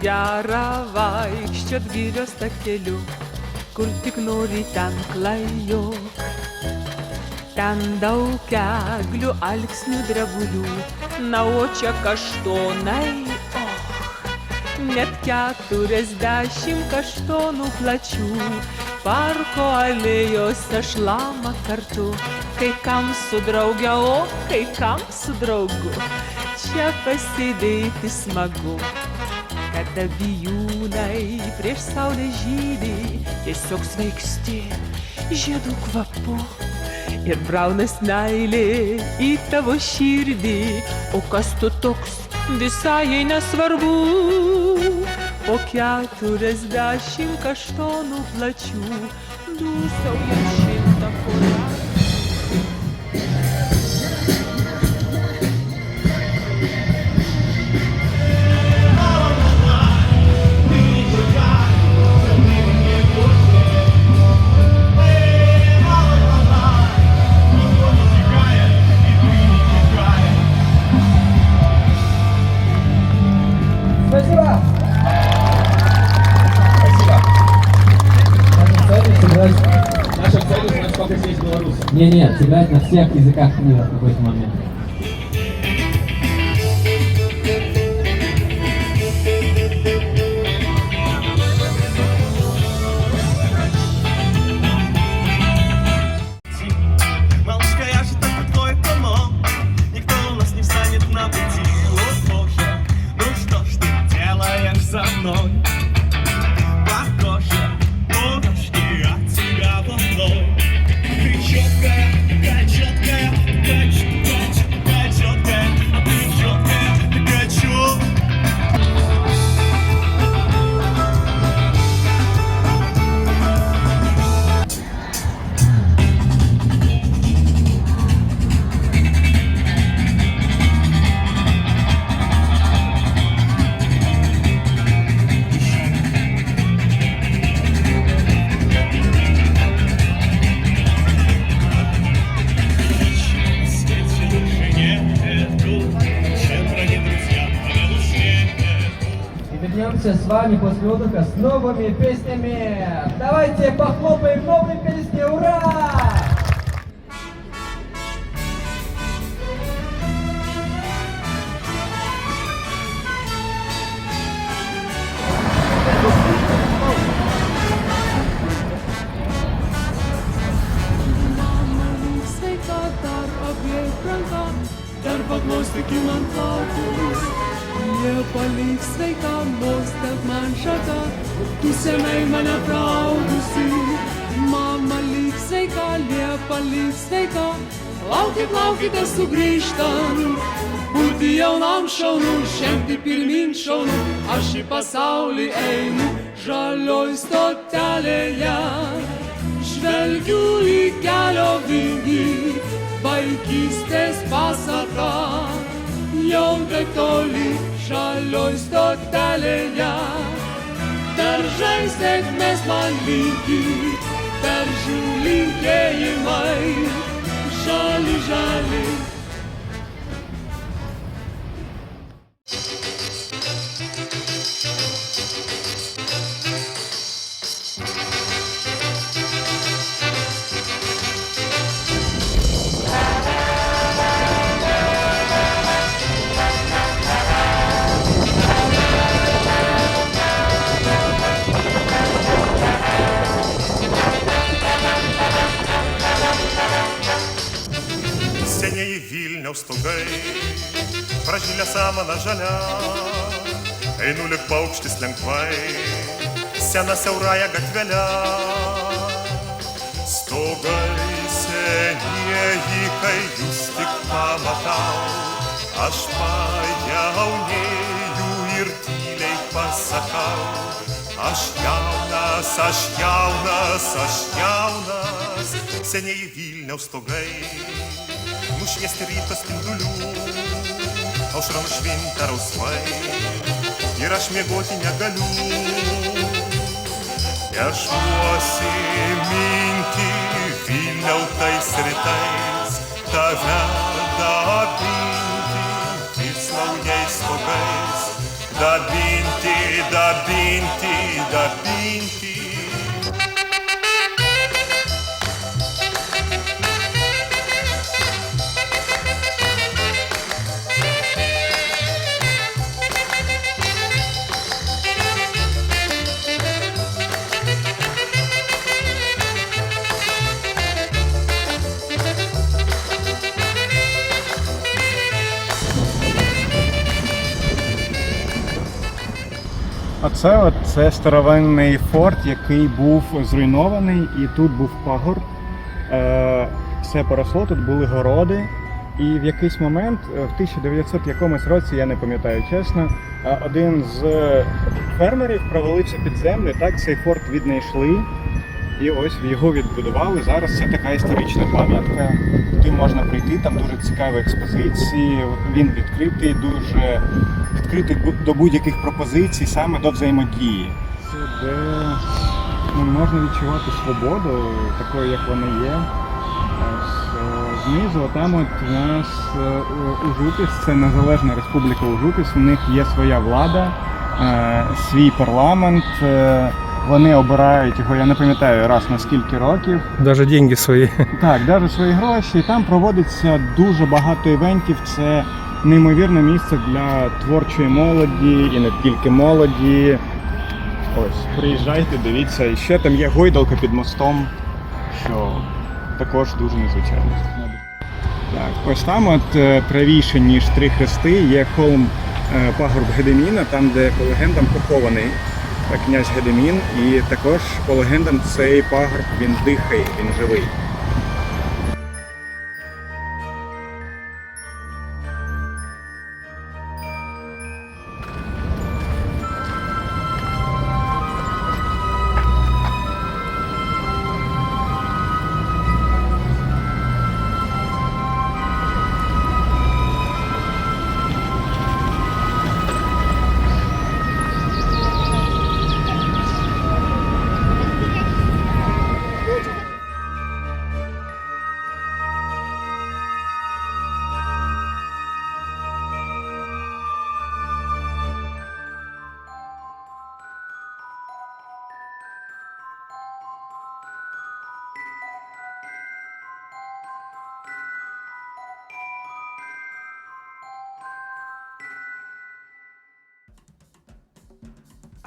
gera vaikščiot girios takeliu, kur tik nori ten klajok. Ten daug eglių, alksnių, drebulių, na o čia kaštonai, net 40 kaštonų plačių. Parko alėjose šlama kartu, kai kam su drauge, o kai kam su draugu. Čia pasėdėti smagu, kada bijūnai prieš saulę žydi, tiesiog svaigsti žiedų kvapu. Ir braunas meilė į tavo širdį, o kas tu toks, visai nesvarbu. Po 40 kaštonų plačių, dūsauja 100 pora. Не, сыграть на всех языках мира в какой-то момент. Малышка, я же только твой комок, никто у нас не встанет на пути. О, Боже, ну что ж ты делаешь со мной? Похоже, мурашки от тебя во мной. Ты чёткая, такая чёткая, такая чёткая, а ты чёткая, такая чёткая. Вернемся с вами после отдыха с новыми песнями. Давайте похлопаем новые песни, ура! Dar paglostyk man plaukus, Liepa lyg sveika, mostelk man šaką, tu senai mane praudusi. Mama lyg sveika, Liepa lyg sveika, laukit, laukite sugrįžtant. Būti jaunam šaunu, žengti pirmin šaunu, aš į pasaulį einu, žalioj stotelėje. Žvelgiu į kelio vingį, vaikystės pasaka, jau taip toli žalioj stotelėje. Daržai sėkmės man linki, daržų linkėjimai, žali, žali. Senieji Vilniaus stogai, pražylę samaną žalia, einu lyg paukštis lengvai, sena siaurąją gatvelę. Stogai senieji, kai jūs tik pamatau, aš pajaunėju ir tyliai pasakau. Aš jaunas, aš jaunas, aš jaunas, senieji Vilniaus stogai, nušviesti ryto spindulių, aušra nušvinta rausvai, ir aš miegoti negaliu. Nešuosi mintį Vilniau tais rytais, tave dabinti vis naujais stogais, dabinti Це старовинний форт, який був зруйнований, і тут був пагорб. Все поросло, тут були городи. І в якийсь момент, в 1900 якомусь році, я не пам'ятаю чесно, один з фермерів провалився під землю, так цей форт віднайшли. І ось його відбудували. Зараз це така історична пам'ятка. Туди можна прийти, там дуже цікаві експозиції. Він відкритий, дуже відкритий до будь-яких пропозицій, саме до взаємодії. Це де можна відчувати свободу, такою, як вона є. Знизу, там от у нас Ужупіс, це Незалежна Республіка Ужупіс, у них є своя влада, свій парламент. Вони обирають його, я не пам'ятаю, раз на скільки років. Даже деньги свої. Так, навіть свої гроші. І там проводиться дуже багато івентів. Це неймовірне місце для творчої молоді і не тільки молоді. Ось, приїжджайте, дивіться. І ще там є гойдалка під мостом, що також дуже незвичайно. Так, ось там от правіше, ніж Три Хрести, є холм пагорб Гедеміна, там, де по легендам похований князь Гедемін, і також по легендам цей пагорб, він дихає, він живий.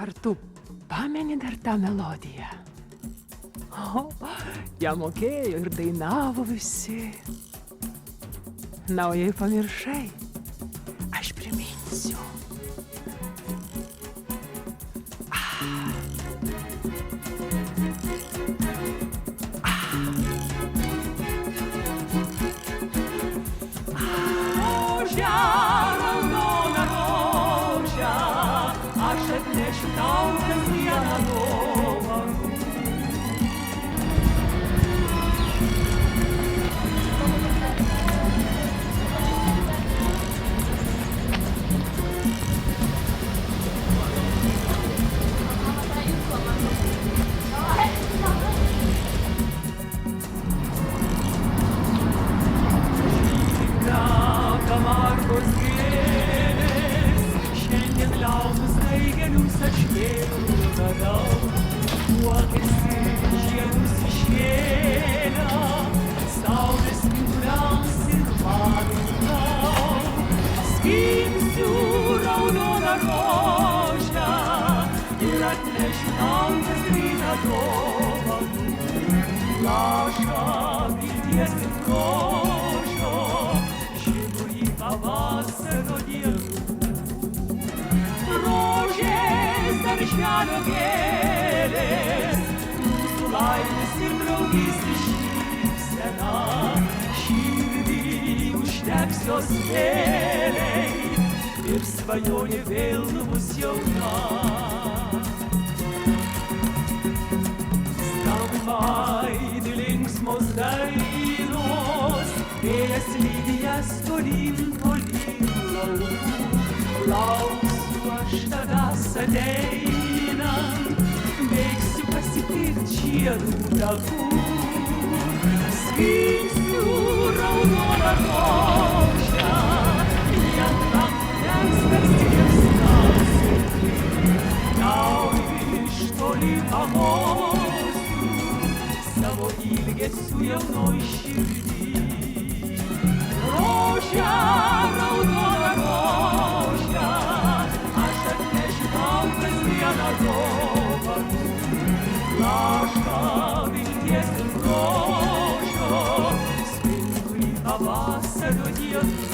Ar tu pameni dar tą melodiją? O, ją mokėjo ir dainavo visi. Na, o jei pamiršai, aš priminsiu. Darželio gėlės, mūsų laimės ir draugystės šypsena, širdį užtegs jos vėliai ir svajonė vėl bus jauna. Skamba aidi linksmos dainos, vėjas lydi jas tolyn, tolyn laukų. Lauksiu aš tavęs ateinant, bėgsiu pasitikti žiedų takų. Skysiu raudoną rožę, jam rankų skersą. Tau iš toli pamosiu savo ilgesiu jaunoj širdį. Rožę, raudoną rožę, aš atnešiu tau kasdieną dovanų. Lašą vilties ir grožio, spindulį pavasario dienų.